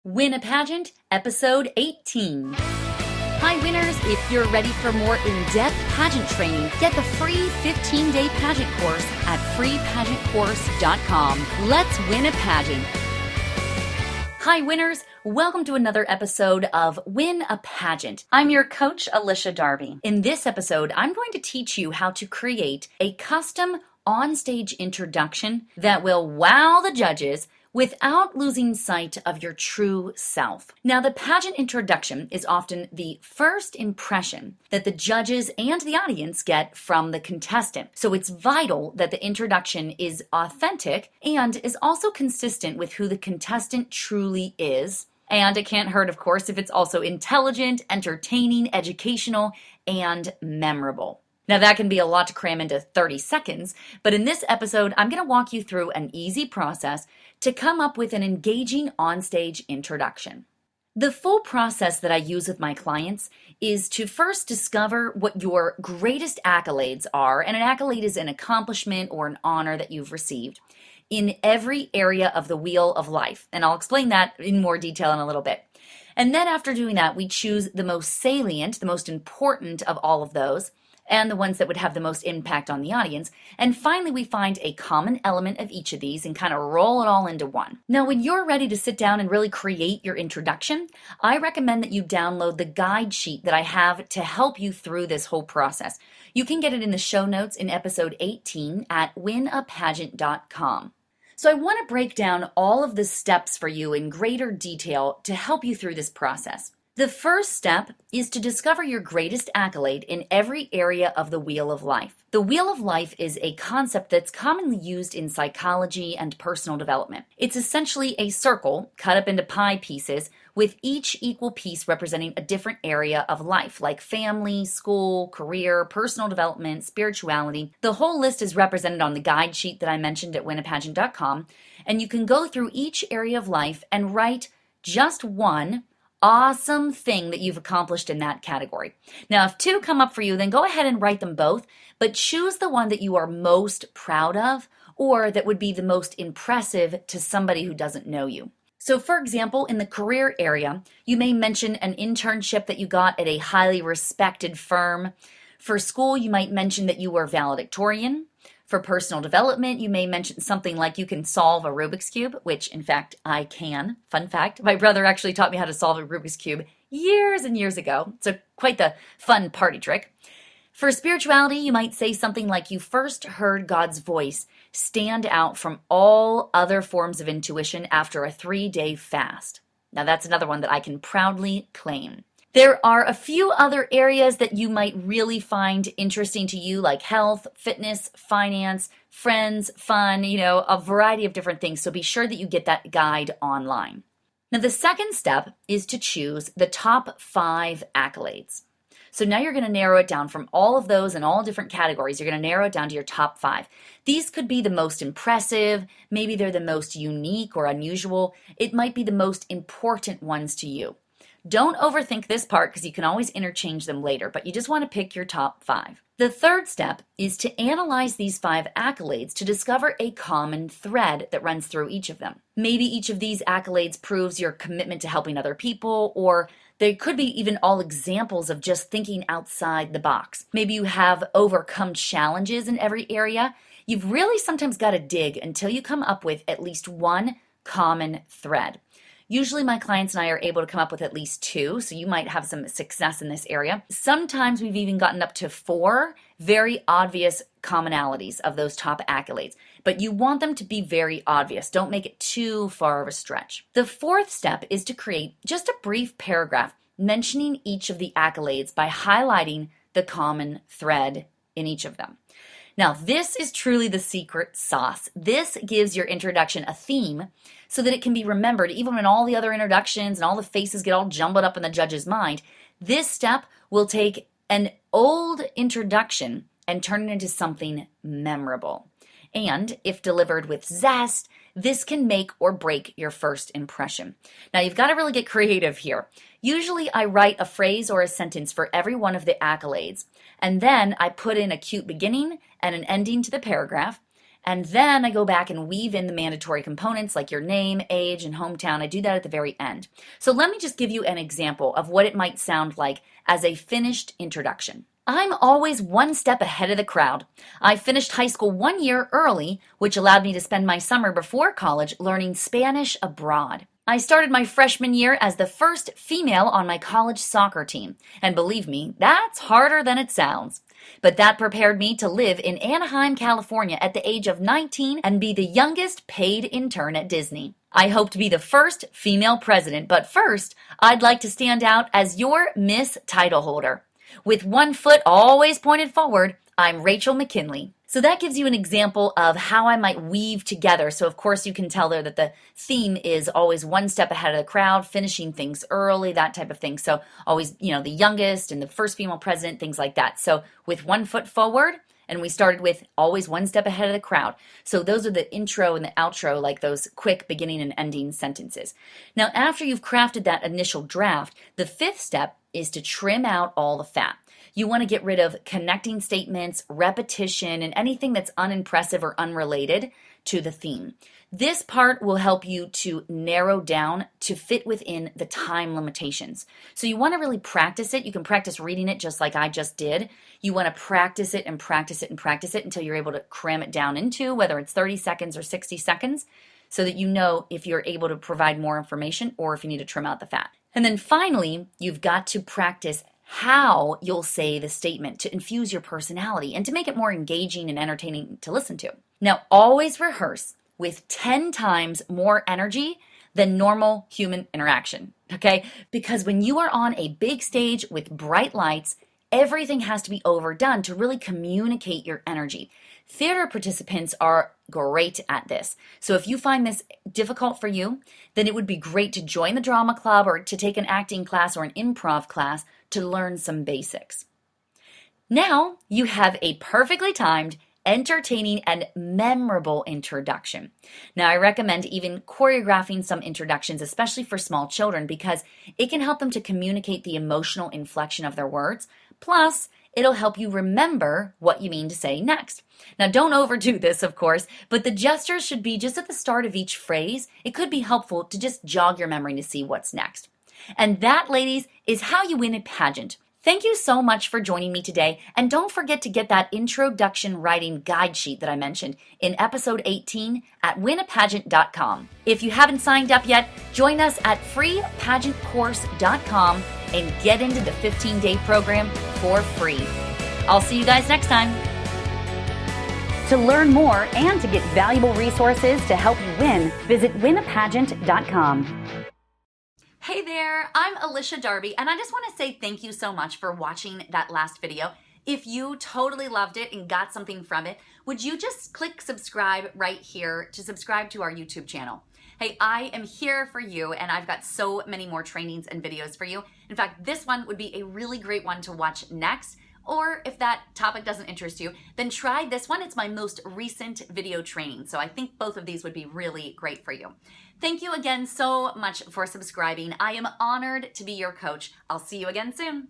Win a Pageant, Episode 18. Hi winners, if you're ready for more in-depth pageant training, get the free 15-day pageant course at freepageantcourse.com. Let's win a pageant. Hi winners, welcome to another episode of Win a Pageant. I'm your coach, Alicia Darby. In this episode, I'm going to teach you how to create a custom on-stage introduction that will wow the judges without losing sight of your true self. Now, the pageant introduction is often the first impression that the judges and the audience get from the contestant. So it's vital that the introduction is authentic and is also consistent with who the contestant truly is. And it can't hurt, of course, if it's also intelligent, entertaining, educational, and memorable. Now, that can be a lot to cram into 30 seconds, but in this episode, I'm going to walk you through an easy process to come up with an engaging onstage introduction. The full process that I use with my clients is to first discover what your greatest accolades are, and an accolade is an accomplishment or an honor that you've received in every area of the wheel of life, and I'll explain that in more detail in a little bit. And then after doing that, we choose the most salient, the most important of all of those, and the ones that would have the most impact on the audience. And finally, we find a common element of each of these and kind of roll it all into one. Now, when you're ready to sit down and really create your introduction, I recommend that you download the guide sheet that I have to help you through this whole process. You can get it in the show notes in episode 18 at winapageant.com. So I want to break down all of the steps for you in greater detail to help you through this process. The first step is to discover your greatest accolade in every area of the wheel of life. The wheel of life is a concept that's commonly used in psychology and personal development. It's essentially a circle cut up into pie pieces with each equal piece representing a different area of life, like family, school, career, personal development, spirituality. The whole list is represented on the guide sheet that I mentioned at winapageant.com, and you can go through each area of life and write just one awesome thing that you've accomplished in that category. Now, if two come up for you, then go ahead and write them both, but choose the one that you are most proud of or that would be the most impressive to somebody who doesn't know you. So, for example, in the career area, you may mention an internship that you got at a highly respected firm. For school, you might mention that you were valedictorian. For personal development, you may mention something like you can solve a Rubik's Cube, which in fact I can. Fun fact, my brother actually taught me how to solve a Rubik's Cube years and years ago. So quite the fun party trick. For spirituality, you might say something like you first heard God's voice stand out from all other forms of intuition after a 3-day fast. Now that's another one that I can proudly claim. There are a few other areas that you might really find interesting to you, like health, fitness, finance, friends, fun, a variety of different things. So be sure that you get that guide online. Now, the second step is to choose the top 5 accolades. So now you're going to narrow it down from all of those in all different categories. You're going to narrow it down to your top 5. These could be the most impressive. Maybe they're the most unique or unusual. It might be the most important ones to you. Don't overthink this part because you can always interchange them later, but you just want to pick your top 5. The third step is to analyze these 5 accolades to discover a common thread that runs through each of them. Maybe each of these accolades proves your commitment to helping other people, or they could be even all examples of just thinking outside the box. Maybe you have overcome challenges in every area. You've really sometimes got to dig until you come up with at least one common thread. Usually my clients and I are able to come up with at least 2, so you might have some success in this area. Sometimes we've even gotten up to 4 very obvious commonalities of those top accolades, but you want them to be very obvious. Don't make it too far of a stretch. The fourth step is to create just a brief paragraph mentioning each of the accolades by highlighting the common thread in each of them. Now, this is truly the secret sauce. This gives your introduction a theme so that it can be remembered even when all the other introductions and all the faces get all jumbled up in the judge's mind. This step will take an old introduction and turn it into something memorable. And if delivered with zest, this can make or break your first impression. Now, you've got to really get creative here. Usually I write a phrase or a sentence for every one of the accolades, and then I put in a cute beginning and an ending to the paragraph, And then I go back and weave in the mandatory components like your name, age, and hometown. I do that at the very end. So let me just give you an example of what it might sound like as a finished introduction. I'm always one step ahead of the crowd. I finished high school 1 year early, which allowed me to spend my summer before college learning Spanish abroad. I started my freshman year as the first female on my college soccer team. And believe me, that's harder than it sounds. But that prepared me to live in Anaheim, California at the age of 19 and be the youngest paid intern at Disney. I hope to be the first female president, but first, I'd like to stand out as your Miss title holder. With one foot always pointed forward, I'm Rachel McKinley. So that gives you an example of how I might weave together. So of course you can tell there that the theme is always one step ahead of the crowd, finishing things early, that type of thing. So always, the youngest and the first female president, things like that. So with one foot forward, and we started with always one step ahead of the crowd. So those are the intro and the outro, like those quick beginning and ending sentences. Now, after you've crafted that initial draft, the fifth step is to trim out all the fat. You want to get rid of connecting statements, repetition, and anything that's unimpressive or unrelated to the theme. This part will help you to narrow down to fit within the time limitations. So you want to really practice it. You can practice reading it just like I just did. You want to practice it and practice it and practice it until you're able to cram it down into, whether it's 30 seconds or 60 seconds, so that you know if you're able to provide more information or if you need to trim out the fat. And then finally, you've got to practice how you'll say the statement to infuse your personality and to make it more engaging and entertaining to listen to. Now, always rehearse with 10 times more energy than normal human interaction, okay? Because when you are on a big stage with bright lights, everything has to be overdone to really communicate your energy. Theater participants are great at this. So if you find this difficult for you, then it would be great to join the drama club or to take an acting class or an improv class to learn some basics. Now you have a perfectly timed, entertaining, and memorable introduction. Now I recommend even choreographing some introductions, especially for small children, because it can help them to communicate the emotional inflection of their words. Plus, it'll help you remember what you mean to say next. Now, don't overdo this, of course, but the gestures should be just at the start of each phrase. It could be helpful to just jog your memory to see what's next. And that, ladies, is how you win a pageant. Thank you so much for joining me today, and don't forget to get that introduction writing guide sheet that I mentioned in episode 18 at winapageant.com. If you haven't signed up yet, join us at freepageantcourse.com and get into the 15-day program for free. I'll see you guys next time. To learn more and to get valuable resources to help you win, visit winapageant.com. Hey there, I'm Alicia Darby, and I just want to say thank you so much for watching that last video. If you totally loved it and got something from it, would you just click subscribe right here to subscribe to our YouTube channel? Hey, I am here for you, and I've got so many more trainings and videos for you. In fact, this one would be a really great one to watch next. Or if that topic doesn't interest you, then try this one. It's my most recent video training. So I think both of these would be really great for you. Thank you again so much for subscribing. I am honored to be your coach. I'll see you again soon.